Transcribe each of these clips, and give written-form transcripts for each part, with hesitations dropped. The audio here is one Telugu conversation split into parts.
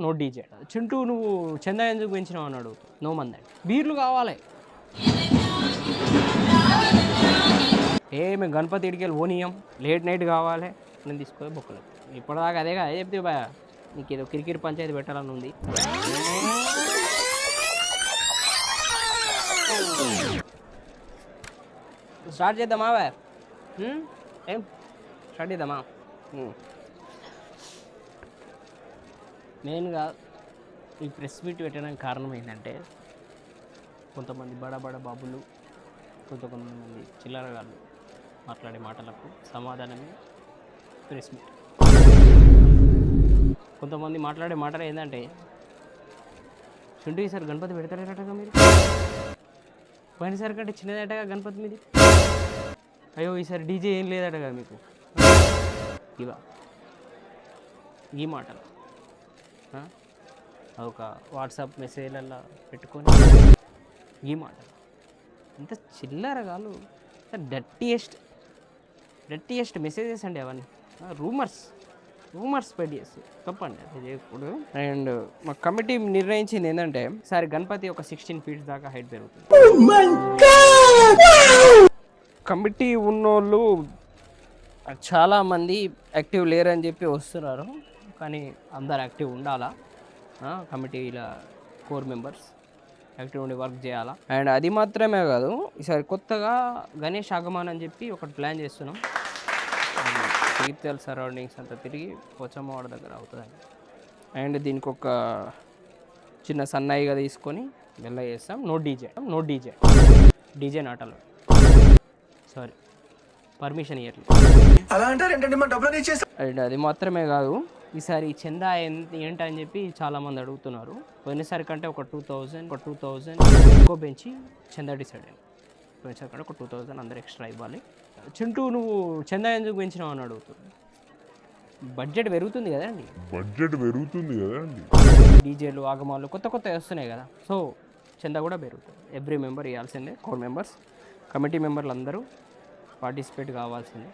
No DJ. చింటూ నువ్వు చందా ఎందుకు పెంచినావు అన్నాడు. నో మంది బీర్లు కావాలి. మేము గణపతి ఇడికెళ్ళి ఓనియం లేట్ నైట్ కావాలి నేను తీసుకొని బొక్కలేదు. ఇప్పటిదాకా అదే కదా చెప్తే బా నీకు ఏదో క్రికెట్ పంచాయతీ పెట్టాలని ఉంది. స్టార్ట్ చేద్దామా బా? ఏం స్టార్ట్ చేద్దామా? మెయిన్గా ఈ ప్రెస్ మీట్ పెట్టడానికి కారణం ఏంటంటే కొంతమంది బడ బాబులు కొంతమంది చిల్లరగాళ్ళు మాట్లాడే మాటలకు సమాధానమే ప్రెస్ మీట్. కొంతమంది మాట్లాడే మాటలు ఏంటంటే చింటూ ఈసారి గణపతి పెడతారేటగా మీరు, పోయినసారి కంటే చిన్నదటగా గణపతి మీది, అయ్యో ఈసారి డీజే ఏం లేదటగా మీకు, ఇవా ఈ మాటలు అదొక వాట్సాప్ మెసేజ్లలో పెట్టుకొని ఈ మాటలు ఇంత చిల్లరగాలు, డట్టియెస్ట్ మెసేజెస్ అండి అవన్నీ. రూమర్స్ స్ప్రెడ్ చేసి తప్పండి, అది చేయకూడదు. అండ్ మా కమిటీ నిర్ణయించింది ఏంటంటే ఈసారి గణపతి ఒక 16 feet దాకా హైట్ పెరుగుతుంది. కమిటీ ఉన్నోళ్ళు చాలామంది యాక్టివ్ లేరని చెప్పి వస్తున్నారు, కానీ అందరు యాక్టివ్ ఉండాలా. కమిటీల కోర్ మెంబర్స్ యాక్టివ్ ఉండి వర్క్ చేయాలా. అండ్ అది మాత్రమే కాదు, ఈసారి కొత్తగా గణేష్ ఆగమన్ అని చెప్పి ఒకటి ప్లాన్ చేస్తున్నాం. తీర్థాల సరౌండింగ్స్ అంతా తిరిగి పోచమ్మవాడ దగ్గర అవుతుందండి. అండ్ దీనికి ఒక చిన్న సన్నాయిగా తీసుకొని వెళ్ళ చేస్తాం. నో డీజే నాటాలి. సారీ, పర్మిషన్ ఇవ్వట్లేదు. అండ్ అది మాత్రమే కాదు, ఈసారి చందా ఏంటని చెప్పి చాలామంది అడుగుతున్నారు. పోయినసారి కంటే ఒక 2000 ఎక్కువ పెంచి చందా డిసైడ్ అయింది. పోయినసారి కంటే ఒక 2000 అందరు ఎక్స్ట్రా ఇవ్వాలి. చింటూ నువ్వు చందా ఎందుకు పెంచినావు అని అడుగుతుంది. బడ్జెట్ పెరుగుతుంది కదండి. డీజేలు ఆగమాలు కొత్త వస్తున్నాయి కదా, సో చందా కూడా పెరుగుతుంది. ఎవ్రీ మెంబర్ ఇవ్వాల్సిందే. కోర్ మెంబర్స్ కమిటీ మెంబర్లు అందరూ పార్టిసిపేట్ కావాల్సిందే.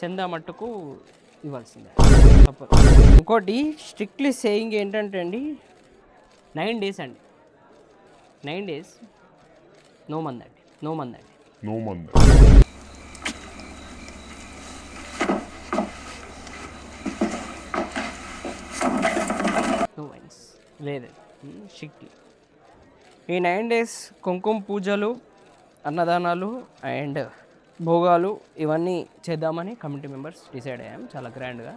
చందా మట్టుకు ఇవ్వాల్సిందే, తప్పదు. ఇంకోటి స్ట్రిక్ట్లీ సేయింగ్ ఏంటంటే అండి, 9 days అండి, 9 days నో మంది అండి. నో వైన్స్ లేదు స్ట్రిక్ట్లీ. ఈ 9 days కుంకుమ పూజలు, అన్నదానాలు అండ్ భోగాలు ఇవన్నీ చేద్దామని కమిటీ మెంబర్స్ డిసైడ్ అయ్యాం. చాలా గ్రాండ్గా,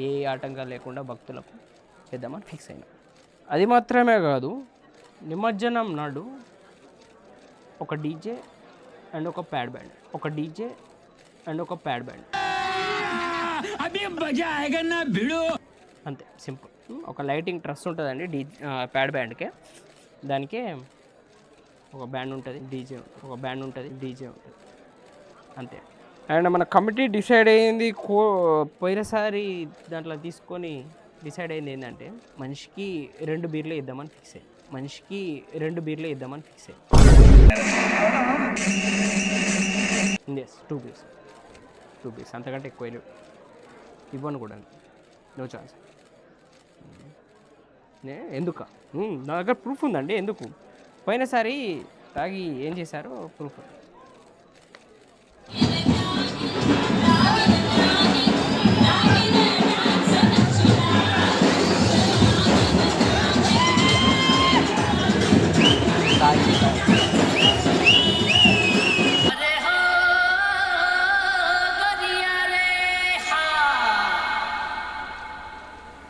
ఏ ఆటంకాలు లేకుండా భక్తులకు చేద్దామని ఫిక్స్ అయినాం. అది మాత్రమే కాదు, నిమజ్జనం నాడు ఒక డీజే అండ్ ఒక ప్యాడ్ బ్యాండ్, అంతే సింపుల్. ఒక లైటింగ్ ట్రస్ ఉంటుందండి ప్యాడ్ బ్యాండ్కే, దానికే ఒక బ్యాండ్ ఉంటుంది, డీజే ఉంటుంది అంతే. అండ్ మన కమిటీ డిసైడ్ అయ్యింది, పోయినసారి దాంట్లో తీసుకొని డిసైడ్ అయింది ఏంటంటే మనిషికి 2 బీర్లు ఇద్దామని ఫిక్స్ అయ్యింది. 2 beers అంతకంటే ఎక్కువ ఇవ్వను కూడా, నో ఛాన్స్. ఎందుకు నా దగ్గర ప్రూఫ్ ఉందండి. ఎందుకు పోయినసారి తాగి ఏం చేశారో ప్రూఫ్.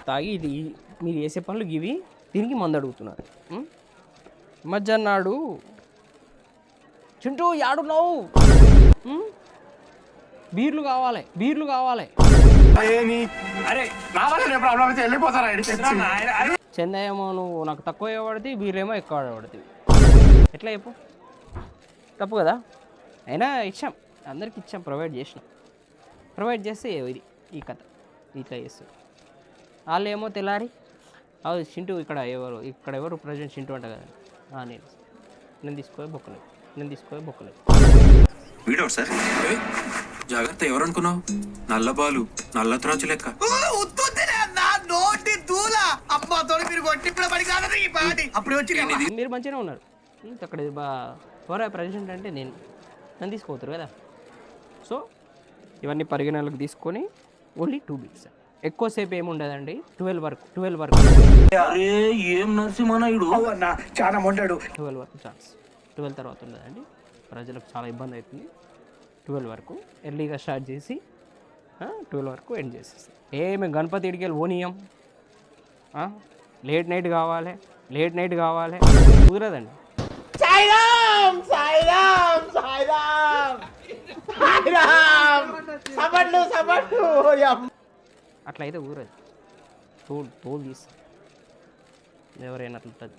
తాగి ఇది మీరు చేసే పనులు ఇవి, దీనికి మందు అడుగుతున్నారు. మధ్యాహ్నం నాడు చింటూ యాడున్నావు, బీర్లు కావాలి. చెందాయేమో నువ్వు నాకు తక్కువ పడుతుంది, బీర్లేమో ఎక్కువ పడుతుంది. ఎట్లా చెప్పు, తప్పు కదా. అయినా ఇచ్చాం, అందరికి ఇచ్చాం, ప్రొవైడ్ చేస్తే ఇది ఈ కథ ఇట్లా చేస్తారు. వాళ్ళు ఏమో తెల్లారి అది చింటూ ఇక్కడ ఎవరు ప్రజెంట్ చింటూ అంట కదా, నేను తీసుకోవే బొక్కలేదు. వీడో సార్ జాగ్రత్త, ఎవరనుకున్నావు? నల్ల బాలు, నల్ల త్రాచు లెక్క. మీరు మంచిగానే ఉన్నారు. అక్కడ ఎవరా ప్రెసిడెంట్ అంటే నన్ను తీసుకోవతారు కదా. సో ఇవన్నీ పరిగణనలకు తీసుకొని ఓన్లీ 2 బీట్స్, ఎక్కువసేపు ఏమి ఉండదండి. 12 వరకు అరే ఏం నరసింహనాయుడు చాలా మొండాడు. 12 వరకు ఛాన్స్. 12 తర్వాత ఉండదండి, ప్రజలకు చాలా ఇబ్బంది అవుతుంది. 12 వరకు ఎర్లీగా స్టార్ట్ చేసి 12 వరకు ఎండ్ చేసేస్తాం. ఏమి గణపతి ఇడికి వెళ్ళి ఓనియం, లేట్ నైట్ కావాలి కుదరదండి. అట్లా అయితే కుదరదు. తోలు తీస్తాం. ఎవరైనా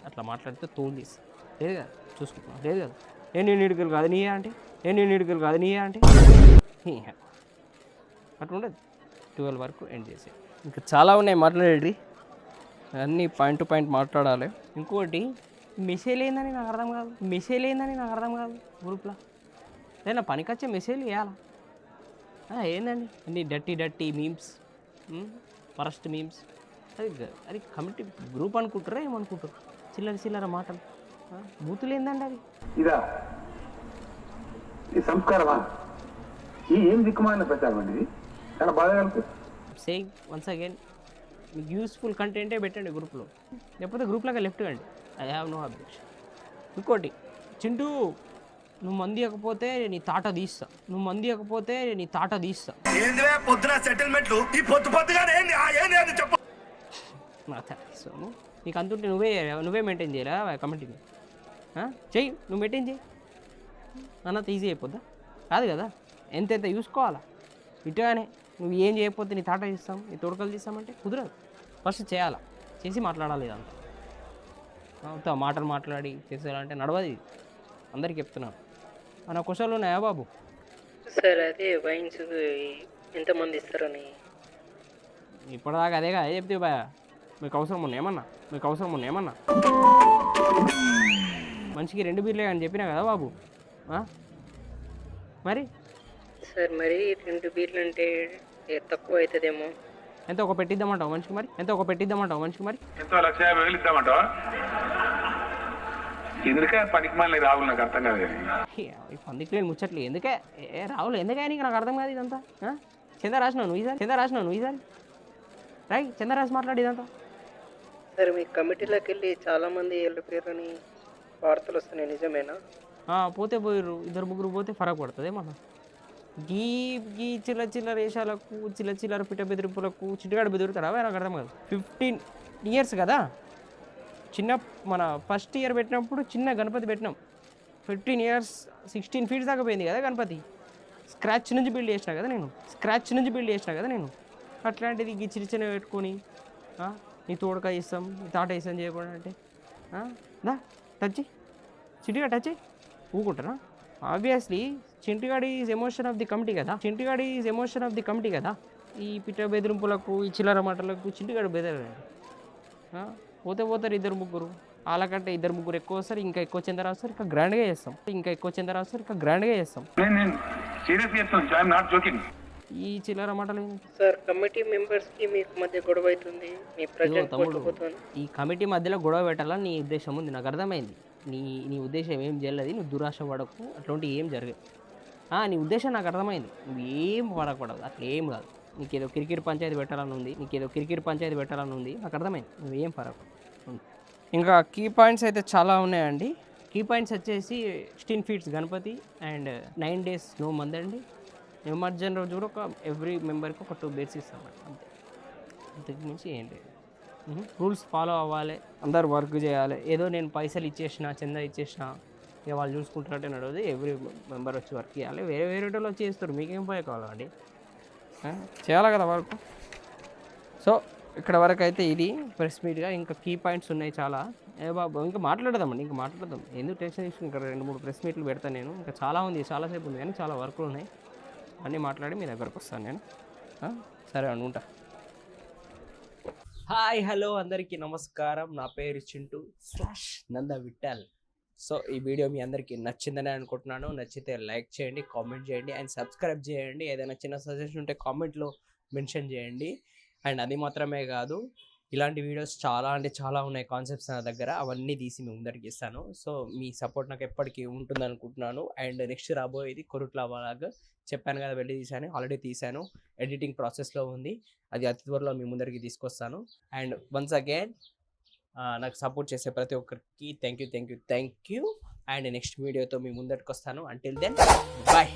అట్లా మాట్లాడితే తోలు తీస్తాం. లేదు కదా, చూసుకుంటున్నాం. లేదు కదా, నేను నీడుకలు కాదు నీయే అంటే అట్లా ఉండదు. 12 వరకు ఎండ్ చేసే. ఇంకా చాలా ఉన్నాయి మాట్లాడేది, అన్నీ పాయింట్ టు పాయింట్ మాట్లాడాలి. ఇంకోటి మెసేజ్ ఏందని నాకు అర్థం కాదు గ్రూప్లో. ఏదైనా పనికొచ్చే మెసేజ్ వేయాలా? ఏందండి అన్ని డట్టి మీమ్స్, ఫరెస్ట్ మీమ్స్. అది కమిటీ గ్రూప్ అనుకుంటారా ఏమనుకుంటారు? చిల్లర మాటలు, బూతులు ఏందండి అది? ఇదా ఈ సంస్కారమా? ఏం దిక్కుమాలిన ప్రచారం అండి ఇది, చాలా బాగా అనిపిస్తుంది. సేయింగ్ వన్స్ అగైన్, మీకు యూస్ఫుల్ కంటెంటే పెట్టండి గ్రూప్లో, లేకపోతే గ్రూప్లోకి లెఫ్ట్ కండి. I have no objection. ఇంకోటి, చింటూ నువ్వు మంది ఇవ్వకపోతే నీ తాట తీస్తా. పొద్దున సెటిల్మెంట్లు ఈ పొద్దుగానే చెప్పు. సో నీకు అంతుంటే నువ్వే మెయింటైన్ చేయరా కమిటీని? చెయ్యి, నువ్వు మెయింటైన్ చేయి అన్నది ఈజీ అయిపోద్దా? కాదు కదా, ఎంతెంత చూసుకోవాలా. ఇటుగానే నువ్వు ఏం చేయకపోతే నీ తాట తీస్తాం, నీ తోడుకలు తీస్తామంటే కుదరదు. ఫస్ట్ చేయాలా, చేసి మాట్లాడాలి. ఇదంతా మాటలు మాట్లాడి చేసేయాలంటే నడవది. అందరికీ చెప్తున్నాను. మన క్వశ్చన్లు ఉన్నాయా బాబు? సార్ అదే వైన్స్ ఎంతమంది ఇస్తారని ఇప్పటిదాకా అదే కదా చెప్తే బాయ్. మీకు అవసరం ఏమన్నా మనిషికి 2 బీర్లే అని చెప్పినా కదా బాబు. మరి సార్ మరి 2 బీర్లు అంటే తక్కువ అవుతుందేమో. ఎంత ఒక పెట్టిద్దామంటావు మనిషికి మరి? ఎంతో 1,50,000 ఇద్దామంటావా? ఎందుకే పనికి మళ్ళీ రావులు, నాకు అర్థం కాదు. ఈ పందికి లేని ముచ్చట్లు ఎందుకే రావులు ఎందుకే నీకు నాకు అర్థం కాదు ఇదంతా. చందా రాసినావు నువ్వు ఈసారి రాయి, చందా రాసి మాట్లాడి ఇదంతా. సార్ మీ కమిటీలోకి వెళ్ళి చాలామంది వెళ్ళిపోయారని వార్తలు వస్తున్నాయి, నిజమేనా? పోతే పోయిర్రు, 2-3 పోతే ఫరక్ పడుతుంది ఏమన్నా. గీ చిల్లర వేషాలకు, చిల్లర పిట్ట బెదిరింపులకు చిట్టుగాడు బెదురుతారా? నాకు అర్థం కాదు. 15 years కదా, మన ఫస్ట్ ఇయర్ పెట్టినప్పుడు చిన్న గణపతి పెట్టినాం. 15 years 16 feet దాకా పోయింది కదా గణపతి. స్క్రాచ్ నుంచి బిల్డ్ చేసినా కదా నేను. అట్లాంటిది ఈ చిన్న పెట్టుకొని నీ తోడక ఇస్తాం, నీ తాట ఇస్తాం చేయకుండా అంటే చిట్టిగా టచ్ ఊకుంటారా? ఆబ్వియస్లీ చింటిగాడి is emotion of the committee కదా. ఈ పిట్ట బెదిరింపులకు, ఈ చిల్లర మాటలకు చింటిగాడు బెదరాడు. పోతే 2-3, వాళ్ళకంటే 2-3 ఎక్కువ వస్తారు, ఇంకా ఎక్కువ చందా రాస్తారు, ఇంకా గ్రాండ్గా చేస్తాం. ఈ చిల్లర మాటలు సార్ కమిటీ మెంబర్స్కి మీకు మధ్య గొడవ అవుతుంది, మీ ప్రజెంట్ ఈ కమిటీ మధ్యలో గొడవ పెట్టాలని నీ ఉద్దేశం ఉంది, నాకు అర్థమైంది. నీ ఉద్దేశం ఏం చేయలేదు, నువ్వు దురాశ పడకు, అట్లాంటి ఏం జరగదు. నీ ఉద్దేశం నాకు అర్థమైంది, నువ్వు ఏం పడకూడదు, అట్లా ఏం కాదు. నీకేదో కిరికిరి పంచాయతీ పెట్టాలని ఉంది, నాకు అర్థమైంది. నువ్వేం పడకు. ఇంకా కీ పాయింట్స్ అయితే చాలా ఉన్నాయండి. కీ పాయింట్స్ వచ్చేసి 16 feet గణపతి అండ్ 9 days నో మంది అండి. నిమజ్జనం రోజు కూడా ఎవ్రీ మెంబర్కి ఒక 2 beers ఇస్తామండి, అంతే. అంతకు మించి ఏంటి, రూల్స్ ఫాలో అవ్వాలి, అందరు వర్క్ చేయాలి. ఏదో నేను పైసలు ఇచ్చేసిన, చందా ఇచ్చేసిన, ఇక వాళ్ళు చూసుకుంటున్నట్టే నడవదు. ఎవ్రీ మెంబర్ వచ్చి వర్క్ చేయాలి. వేరే వాళ్ళు వచ్చి చేస్తారు, మీకేం పోయే కావాలండి, చేయాలి కదా వర్క్. సో ఇక్కడ వరకు అయితే ఇది ప్రెస్ మీట్గా. ఇంకా కీ పాయింట్స్ ఉన్నాయి చాలా. బాబు ఇంకా మాట్లాడదాం, ఎందుకు టెన్షన్ తీసుకుని ఇక్కడ 2-3 ప్రెస్ మీట్లు పెడతాను నేను. ఇంకా చాలా ఉంది, చాలాసేపు ఉంది, కానీ చాలా వర్క్లు ఉన్నాయి. అన్నీ మాట్లాడి మీ దగ్గరకు వస్తాను నేను. సరే అండి, ఉంటా. హాయ్ హలో అందరికీ నమస్కారం. నా పేరు చింటూ నంద విఠల్. సో ఈ వీడియో మీ అందరికీ నచ్చిందని అనుకుంటున్నాను. నచ్చితే లైక్ చేయండి, కామెంట్ చేయండి అండ్ సబ్స్క్రైబ్ చేయండి. ఏదైనా చిన్న సజెషన్ ఉంటే కామెంట్లో మెన్షన్ చేయండి. అండ్ అది మాత్రమే కాదు, ఇలాంటి వీడియోస్ చాలా అంటే చాలా ఉన్నాయి కాన్సెప్ట్స్ నా దగ్గర, అవన్నీ తీసి మీ ముందరికి ఇస్తాను. సో మీ సపోర్ట్ నాకు ఎప్పటికీ ఉంటుంది అనుకుంటున్నాను. అండ్ నెక్స్ట్ రాబోయేది కొరుట్ల వ్లాగ్, చెప్పాను కదా వెళ్ళి తీసాను, ఆల్రెడీ తీసాను, ఎడిటింగ్ ప్రాసెస్లో ఉంది, అది అతి త్వరలో మీ ముందరికి తీసుకొస్తాను. అండ్ వన్స్ అగైన్ నాకు సపోర్ట్ చేసే ప్రతి ఒక్కరికి థ్యాంక్ యూ. అండ్ నెక్స్ట్ వీడియోతో మీ ముందరికి వస్తాను. Until then bye.